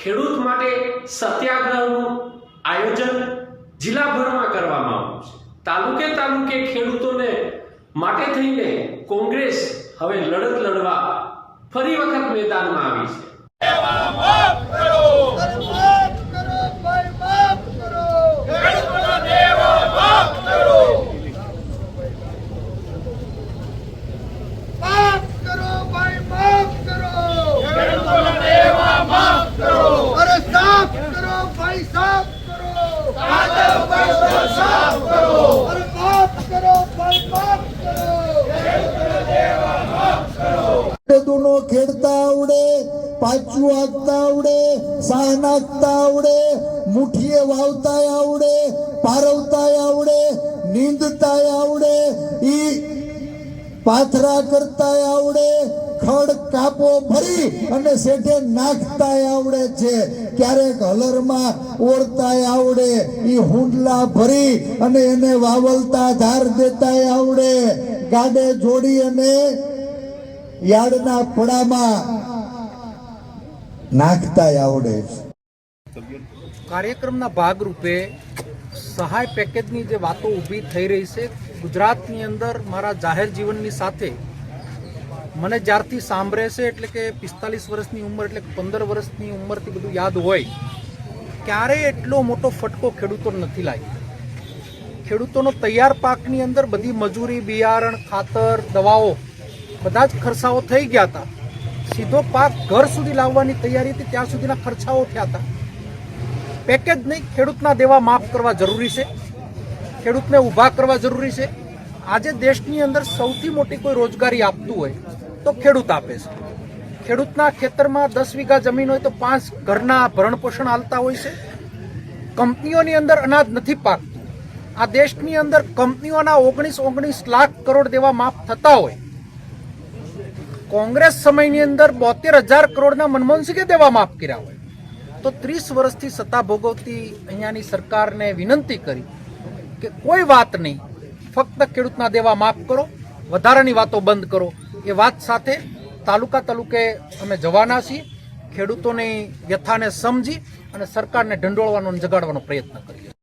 ખેડૂત માટે સત્યાગ્રહનું આયોજન જિલ્લાભરમાં કરવામાં આવ્યું છે। તાલુકે તાલુકે ખેડૂતોને માટે થઈને કોંગ્રેસ હવે લડત લડવા ફરી વખત મેદાનમાં આવી છે। ખેડતા આવડે, પાછું આગતા આવડે, સાહ નાખતા આવડે, મુઠીએ વાવતા આવડે, પારવતા આવડે, નીંદતા આવડે, ઈ પાથરા કરતા આવડે, ખડ કાપો ભરી અને શેઠે નાખતા આવડે છે। ક્યારેક હલરમાં ઓળતા આવડે, ઈ હુંડલા ભરી અને એને વાવલતા ધાર દેતા આવડે, ગાડે જોડી અને યાર્ડના પડામાં નાખતા આવડે છે। કાર્યક્રમના ભાગરૂપે સહાય પેકેજની જે વાતો ઊભી થઈ રહી છે, ગુજરાતની અંદર મારા જાહેર જીવનની સાથે મને જ્યારથી સાંભળે છે એટલે કે 45 વર્ષની ઉંમર એટલે 15 વર્ષની ઉંમરથી બધું યાદ હોય, ક્યારેય એટલો મોટો ફટકો ખેડૂતોને નથી લાગ્યો। ખેડૂતોનો તૈયાર પાકની અંદર બધી મજૂરી, બિયારણ, ખાતર, દવાઓ બધા જ ખર્ચાઓ થઈ ગયા હતા। સીધો પાક ઘર સુધી લાવવાની તૈયારી હતી ત્યાં સુધીના ખર્ચાઓ થયા હતા। પેકેજ નહીં, ખેડૂતના દેવા માફ કરવા જરૂરી છે, ખેડૂતને ઊભા કરવા જરૂરી છે। આજે દેશની અંદર સૌથી મોટી કોઈ રોજગારી આપતું હોય તો ખેડૂત આપે છે। ખેડૂતના ખેતરમાં 10 વીઘા જમીન હોય તો 5 ઘરના ભરણ પોષણ હાલતા હોય છે। કંપનીઓની અંદર અનાજ નથી પાકતું। આ દેશની અંદર કંપનીઓના 19 લાખ કરોડ દેવા માફ થતા હોય। કોંગ્રેસ સમયની અંદર 72,000 કરોડના મનમોહનસિંહે દેવા માફ કર્યા હોય તો 30 વર્ષથી સત્તા ભોગવતી અહીંયાની સરકારને વિનંતી કરી કે કોઈ વાત નહીં, ફક્ત ખેડૂતના દેવા માફ કરો, વધારાની વાતો બંધ કરો। એ વાત સાથે તાલુકે અમે જવાના છીએ, ખેડૂતોની વ્યથાને સમજી અને સરકારને ઢંઢોળવાનો અને જગાડવાનો પ્રયત્ન કરીએ।